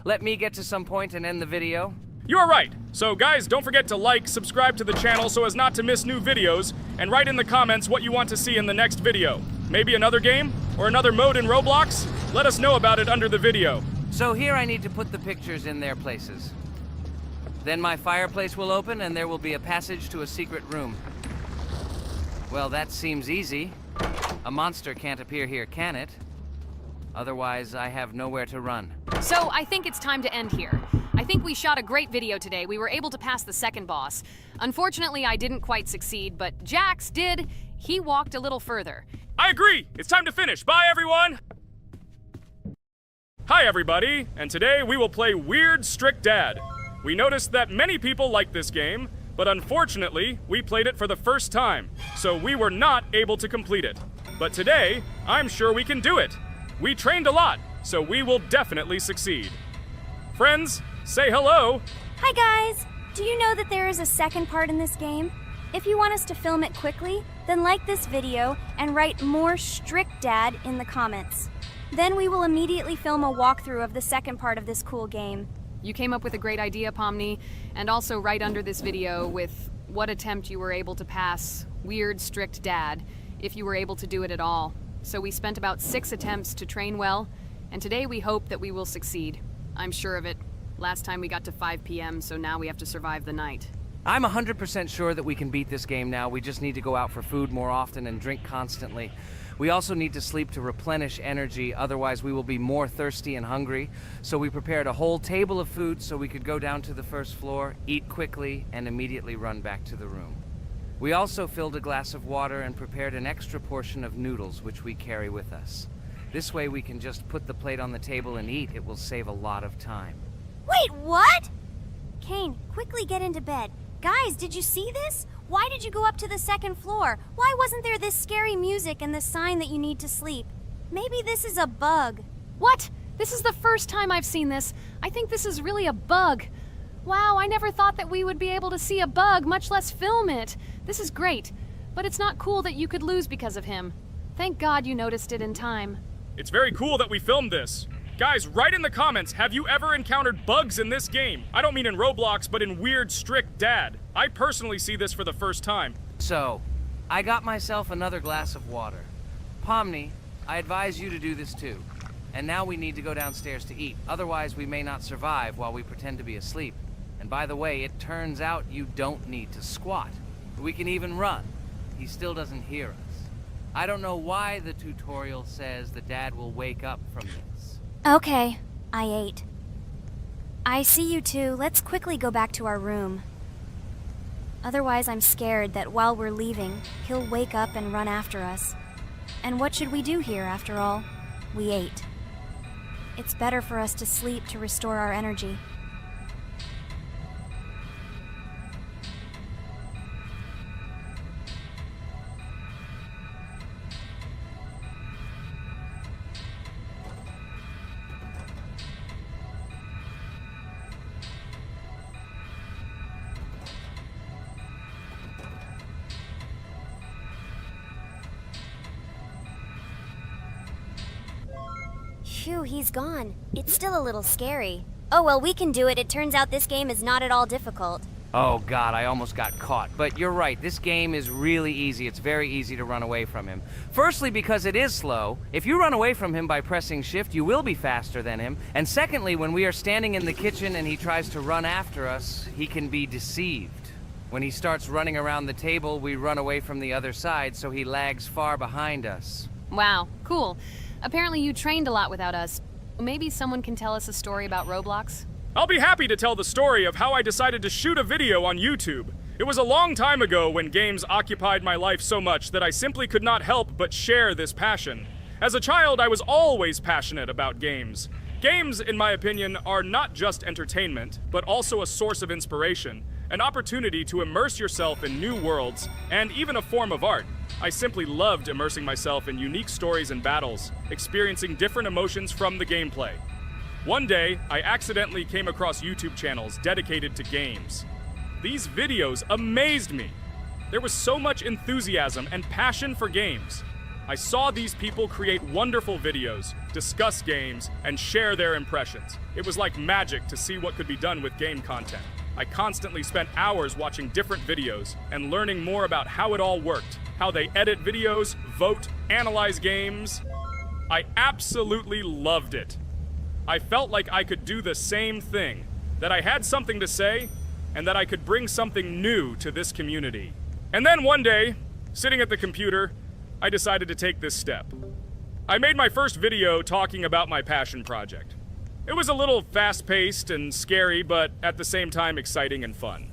Speaker 3: Let me get to some point and end the video.
Speaker 4: You are right. So guys, don't forget to like, subscribe to the channel so as not to miss new videos, and write in the comments what you want to see in the next video. Maybe another game? Or another mode in Roblox? Let us know about it under the video.
Speaker 3: So here I need to put the pictures in their places. Then my fireplace will open and there will be a passage to a secret room. Well, that seems easy. A monster can't appear here, can it? Otherwise, I have nowhere to run.
Speaker 1: So I think it's time to end here. I think we shot a great video today. We were able to pass the second boss. Unfortunately, I didn't quite succeed, but Jax did. He walked a little further.
Speaker 4: I agree! It's time to finish. Bye, everyone! Hi, everybody, and today we will play Weird Strict Dad. We noticed that many people like this game, but unfortunately, we played it for the first time, so we were not able to complete it. But today, I'm sure we can do it. We trained a lot, so we will definitely succeed. Friends, say hello!
Speaker 2: Hi guys! Do you know that there is a second part in this game? If you want us to film it quickly, then like this video and write more Strict Dad in the comments. Then we will immediately film a walkthrough of the second part of this cool game.
Speaker 1: You came up with a great idea, Pomni, and also right under this video with what attempt you were able to pass Weird Strict Dad, if you were able to do it at all. So we spent about 6 attempts to train well, and today we hope that we will succeed. I'm sure of it. Last time we got to 5 p.m., so now we have to survive the night.
Speaker 3: I'm 100% sure that we can beat this game now. We just need to go out for food more often and drink constantly. We also need to sleep to replenish energy, otherwise we will be more thirsty and hungry. So we prepared a whole table of food so we could go down to the first floor, eat quickly, and immediately run back to the room. We also filled a glass of water and prepared an extra portion of noodles, which we carry with us. This way we can just put the plate on the table and eat. It will save a lot of time.
Speaker 2: Wait, what? Kane, quickly get into bed. Guys, did you see this? Why did you go up to the second floor? Why wasn't there this scary music and the sign that you need to sleep? Maybe this is a bug.
Speaker 1: What? This is the first time I've seen this. I think this is really a bug. Wow, I never thought that we would be able to see a bug, much less film it. This is great, but it's not cool that you could lose because of him. Thank God you noticed it in time.
Speaker 4: It's very cool that we filmed this. Guys, write in the comments, have you ever encountered bugs in this game? I don't mean in Roblox, but in Weird Strict Dad. I personally see this for the first time.
Speaker 3: So, I got myself another glass of water. Pomni, I advise you to do this too. And now we need to go downstairs to eat. Otherwise, we may not survive while we pretend to be asleep. And by the way, it turns out you don't need to squat. We can even run. He still doesn't hear us. I don't know why the tutorial says the dad will wake up from this.
Speaker 2: Okay, I ate. I see you two. Let's quickly go back to our room. Otherwise, I'm scared that while we're leaving, he'll wake up and run after us. And what should we do here, after all? We ate. It's better for us to sleep to restore our energy. Phew, he's gone. It's still a little scary. Oh well, we can do it. It turns out this game is not at all difficult.
Speaker 3: Oh god, I almost got caught. But you're right, this game is really easy. It's very easy to run away from him. Firstly, because it is slow. If you run away from him by pressing shift, you will be faster than him. And secondly, when we are standing in the kitchen and he tries to run after us, he can be deceived. When he starts running around the table, we run away from the other side, so he lags far behind us.
Speaker 1: Wow, cool. Apparently you trained a lot without us. Maybe someone can tell us a story about Roblox?
Speaker 4: I'll be happy to tell the story of how I decided to shoot a video on YouTube. It was a long time ago when games occupied my life so much that I simply could not help but share this passion. As a child, I was always passionate about games. Games, in my opinion, are not just entertainment, but also a source of inspiration, an opportunity to immerse yourself in new worlds, and even a form of art. I simply loved immersing myself in unique stories and battles, experiencing different emotions from the gameplay. One day, I accidentally came across YouTube channels dedicated to games. These videos amazed me. There was so much enthusiasm and passion for games. I saw these people create wonderful videos, discuss games, and share their impressions. It was like magic to see what could be done with game content. I constantly spent hours watching different videos and learning more about how it all worked, how they edit videos, vote, analyze games. I absolutely loved it. I felt like I could do the same thing, that I had something to say, and that I could bring something new to this community. And then one day, sitting at the computer, I decided to take this step. I made my first video talking about my passion project. It was a little fast-paced and scary, but at the same time exciting and fun.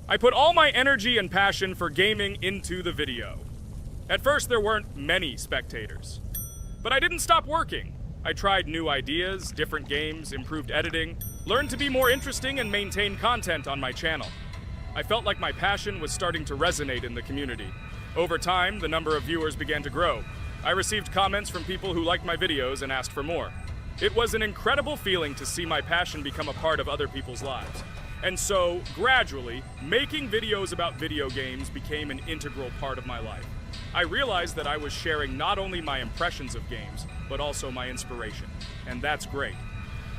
Speaker 4: I put all my energy and passion for gaming into the video. At first, there weren't many spectators, but I didn't stop working. I tried new ideas, different games, improved editing, learned to be more interesting, and maintain content on my channel. I felt like my passion was starting to resonate in the community. Over time, the number of viewers began to grow. I received comments from people who liked my videos and asked for more. It was an incredible feeling to see my passion become a part of other people's lives. And so, gradually, making videos about video games became an integral part of my life. I realized that I was sharing not only my impressions of games, but also my inspiration. And that's great.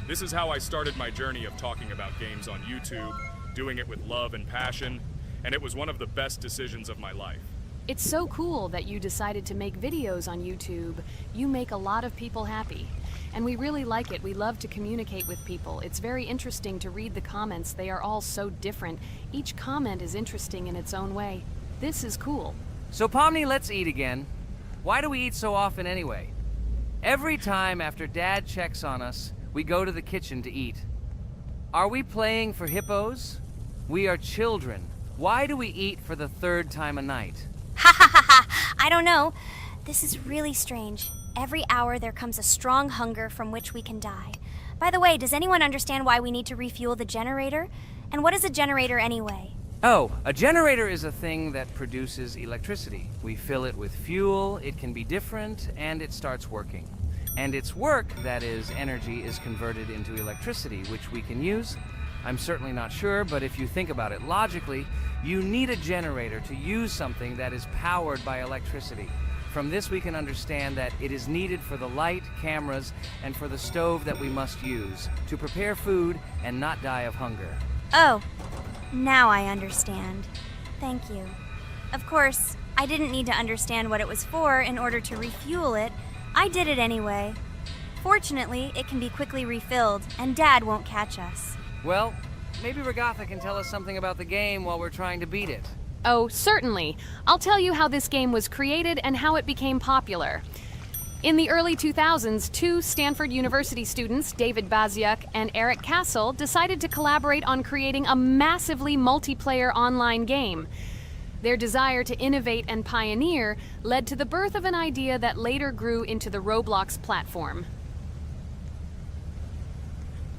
Speaker 4: This is how I started my journey of talking about games on YouTube, doing it with love and passion, and it was one of the best decisions of my life.
Speaker 1: It's so cool that you decided to make videos on YouTube. You make a lot of people happy. And we really like it. We love to communicate with people. It's very interesting to read the comments. They are all so different. Each comment is interesting in its own way. This is cool.
Speaker 3: So Pomni, let's eat again. Why do we eat so often anyway? Every time after Dad checks on us, we go to the kitchen to eat. Are we playing for hippos? We are children. Why do we eat for the third time a night?
Speaker 2: Ha ha ha ha! I don't know. This is really strange. Every hour there comes a strong hunger from which we can die. By the way, does anyone understand why we need to refuel the generator? And what is a generator anyway?
Speaker 3: Oh, a generator is a thing that produces electricity. We fill it with fuel, it can be different, and it starts working. And its work, that is, energy, is converted into electricity, which we can use. I'm certainly not sure, but if you think about it logically, you need a generator to use something that is powered by electricity. From this we can understand that it is needed for the light, cameras, and for the stove that we must use, to prepare food and not die of hunger.
Speaker 2: Oh, now I understand. Thank you. Of course, I didn't need to understand what it was for in order to refuel it. I did it anyway. Fortunately, it can be quickly refilled, and Dad won't catch us.
Speaker 3: Well, maybe Regatha can tell us something about the game while we're trying to beat it.
Speaker 1: Oh, certainly. I'll tell you how this game was created and how it became popular. In the early 2000s, two Stanford University students, David Baziuk and Eric Castle, decided to collaborate on creating a massively multiplayer online game. Their desire to innovate and pioneer led to the birth of an idea that later grew into the Roblox platform.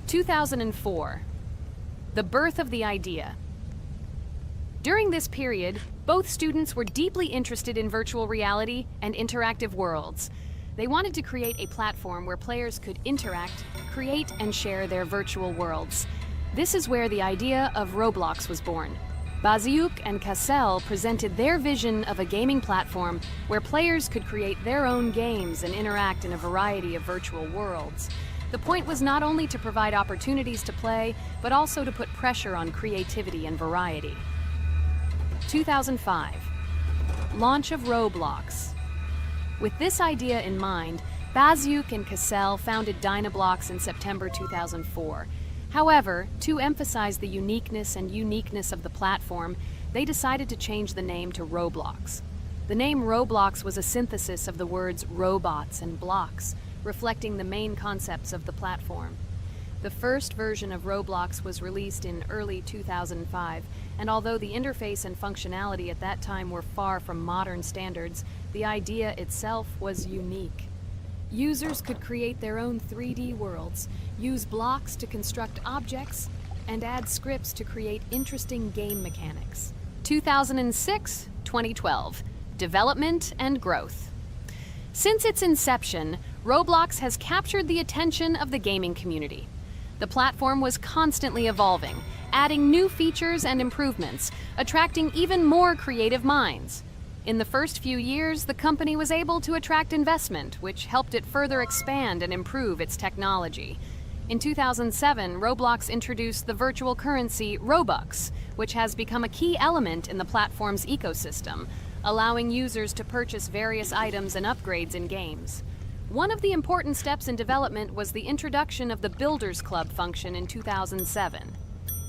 Speaker 1: 2004. The birth of the idea. During this period, both students were deeply interested in virtual reality and interactive worlds. They wanted to create a platform where players could interact, create, and share their virtual worlds. This is where the idea of Roblox was born. Baziuk and Cassell presented their vision of a gaming platform where players could create their own games and interact in a variety of virtual worlds. The point was not only to provide opportunities to play, but also to put pressure on creativity and variety. 2005. Launch of Roblox. With this idea in mind, Bazyuk and Cassell founded Dynablox in September 2004. However, to emphasize the uniqueness of the platform, they decided to change the name to Roblox. The name Roblox was a synthesis of the words robots and blocks, reflecting the main concepts of the platform. The first version of Roblox was released in early 2005, and although the interface and functionality at that time were far from modern standards, the idea itself was unique. Users could create their own 3D worlds, use blocks to construct objects, and add scripts to create interesting game mechanics. 2006-2012. Development and growth. Since its inception, Roblox has captured the attention of the gaming community. The platform was constantly evolving, adding new features and improvements, attracting even more creative minds. In the first few years, the company was able to attract investment, which helped it further expand and improve its technology. In 2007, Roblox introduced the virtual currency Robux, which has become a key element in the platform's ecosystem, allowing users to purchase various items and upgrades in games. One of the important steps in development was the introduction of the Builders Club function in 2007.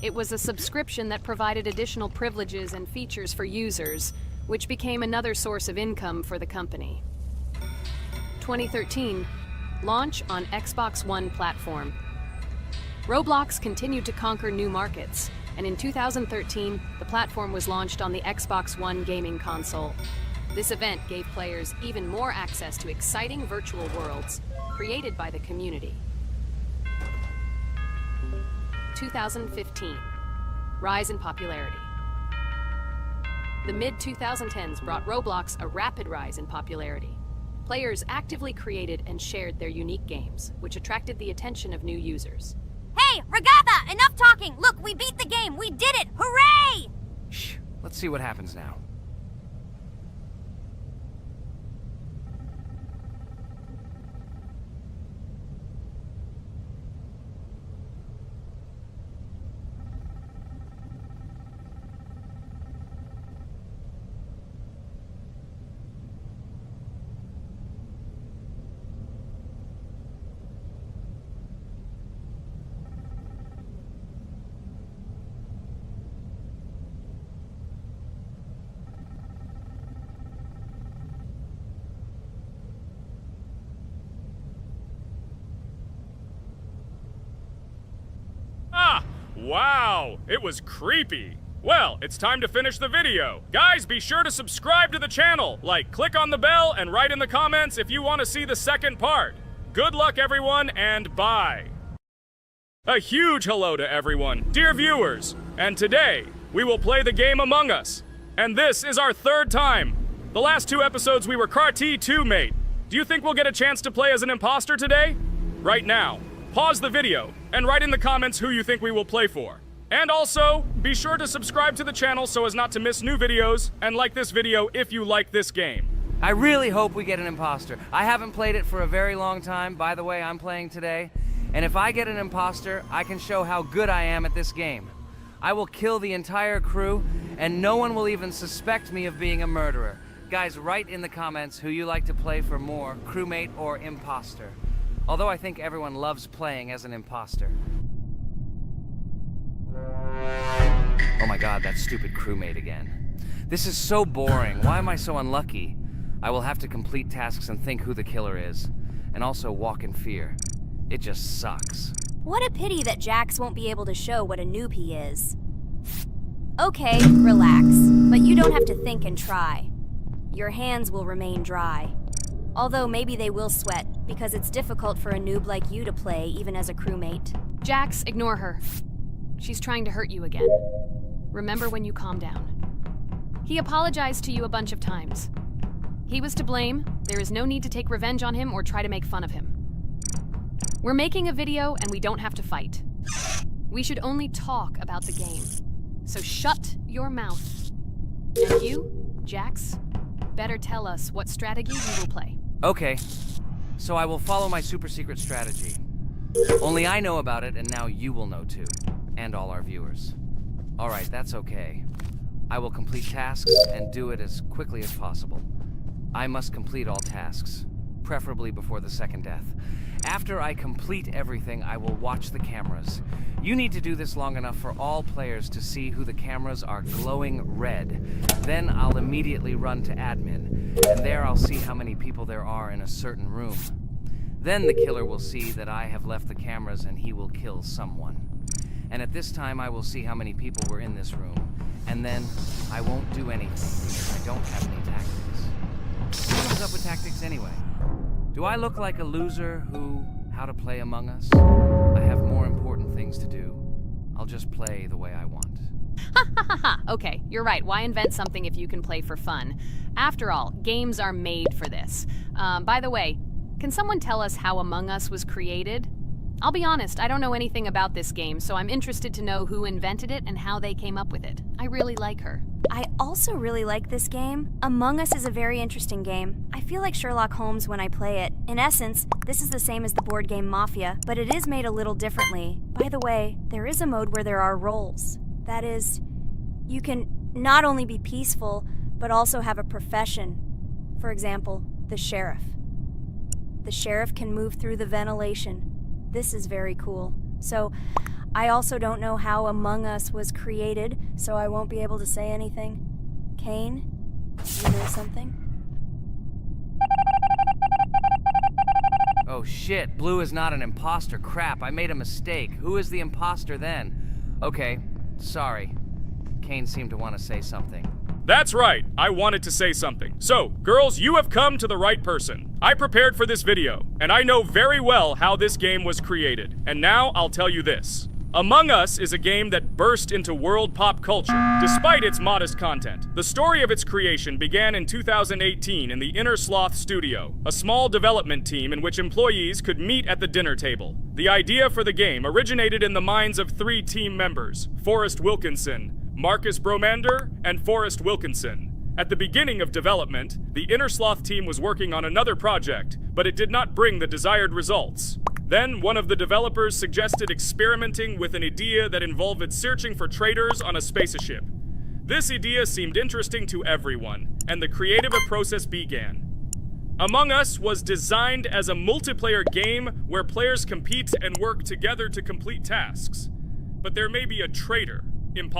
Speaker 1: It was a subscription that provided additional privileges and features for users, which became another source of income for the company. 2013, launch on Xbox One platform. Roblox continued to conquer new markets, and in 2013, the platform was launched on the Xbox One gaming console. This event gave players even more access to exciting virtual worlds created by the community. 2015, rise in popularity. The mid-2010s brought Roblox a rapid rise in popularity. Players actively created and shared their unique games, which attracted the attention of new users.
Speaker 2: Hey, Regatha, enough talking! Look, we beat the game! We did it! Hooray!
Speaker 3: Shh, let's see what happens now.
Speaker 4: Wow, it was creepy. Well, it's time to finish the video. Guys, be sure to subscribe to the channel. Click on the bell and write in the comments if you want to see the second part. Good luck, everyone, and bye. A huge hello to everyone, dear viewers. And today, we will play the game Among Us. And this is our third time. The last two episodes we were Carti 2 mate. Do you think we'll get a chance to play as an imposter today? Right now, pause the video and write in the comments who you think we will play for. And also, be sure to subscribe to the channel so as not to miss new videos, and like this video if you like this game.
Speaker 3: I really hope we get an imposter. I haven't played it for a very long time. By the way, I'm playing today. And if I get an imposter, I can show how good I am at this game. I will kill the entire crew, and no one will even suspect me of being a murderer. Guys, write in the comments who you like to play for more, crewmate or imposter. Although I think everyone loves playing as an imposter. Oh my god, that stupid crewmate again. This is so boring. Why am I so unlucky? I will have to complete tasks and think who the killer is. And also walk in fear. It just sucks.
Speaker 2: What a pity that Jax won't be able to show what a noob he is. Okay, relax. But you don't have to think and try. Your hands will remain dry. Although maybe they will sweat, because it's difficult for a noob like you to play even as a crewmate.
Speaker 1: Jax, ignore her. She's trying to hurt you again. Remember when you calm down. He apologized to you a bunch of times. He was to blame. There is no need to take revenge on him or try to make fun of him. We're making a video and we don't have to fight. We should only talk about the game. So shut your mouth. And you, Jax, better tell us what strategy you will play.
Speaker 3: Okay, so I will follow my super secret strategy. Only I know about it, and now you will know too. And all our viewers. Alright, that's okay. I will complete tasks and do it as quickly as possible. I must complete all tasks, preferably before the second death. After I complete everything, I will watch the cameras. You need to do this long enough for all players to see who the cameras are glowing red. Then I'll immediately run to admin, and there I'll see how many people there are in a certain room. Then the killer will see that I have left the cameras and he will kill someone. And at this time I will see how many people were in this room. And then I won't do anything because I don't have any tactics. Who comes up with tactics anyway? Do I look like a loser how to play Among Us? I have more important things to do. I'll just play the way I want.
Speaker 1: Ha ha ha ha! Okay, you're right. Why invent something if you can play for fun? After all, games are made for this. By the way, can someone tell us how Among Us was created? I'll be honest, I don't know anything about this game, so I'm interested to know who invented it and how they came up with it. I really like her.
Speaker 2: I also really like this game. Among Us is a very interesting game. I feel like Sherlock Holmes when I play it. In essence, this is the same as the board game Mafia, but it is made a little differently. By the way, there is a mode where there are roles. That is, you can not only be peaceful, but also have a profession. For example, the sheriff. The sheriff can move through the ventilation. This is very cool. So, I also don't know how Among Us was created, so I won't be able to say anything. Kane, you know something?
Speaker 3: Oh shit, Blue is not an imposter. Crap, I made a mistake. Who is the imposter then? Okay, sorry. Kane seemed to want to say something.
Speaker 4: That's right, I wanted to say something. So, girls, you have come to the right person. I prepared for this video, and I know very well how this game was created. And now I'll tell you this. Among Us is a game that burst into world pop culture, despite its modest content. The story of its creation began in 2018 in the Inner Sloth Studio, a small development team in which employees could meet at the dinner table. The idea for the game originated in the minds of 3 team members, Forrest Wilkinson, Marcus Bromander, and Forrest Wilkinson. At the beginning of development, the Inner Sloth team was working on another project, but it did not bring the desired results. Then, one of the developers suggested experimenting with an idea that involved searching for traitors on a spaceship. This idea seemed interesting to everyone, and the creative process began. Among Us was designed as a multiplayer game where players compete and work together to complete tasks. But there may be a traitor, imposter.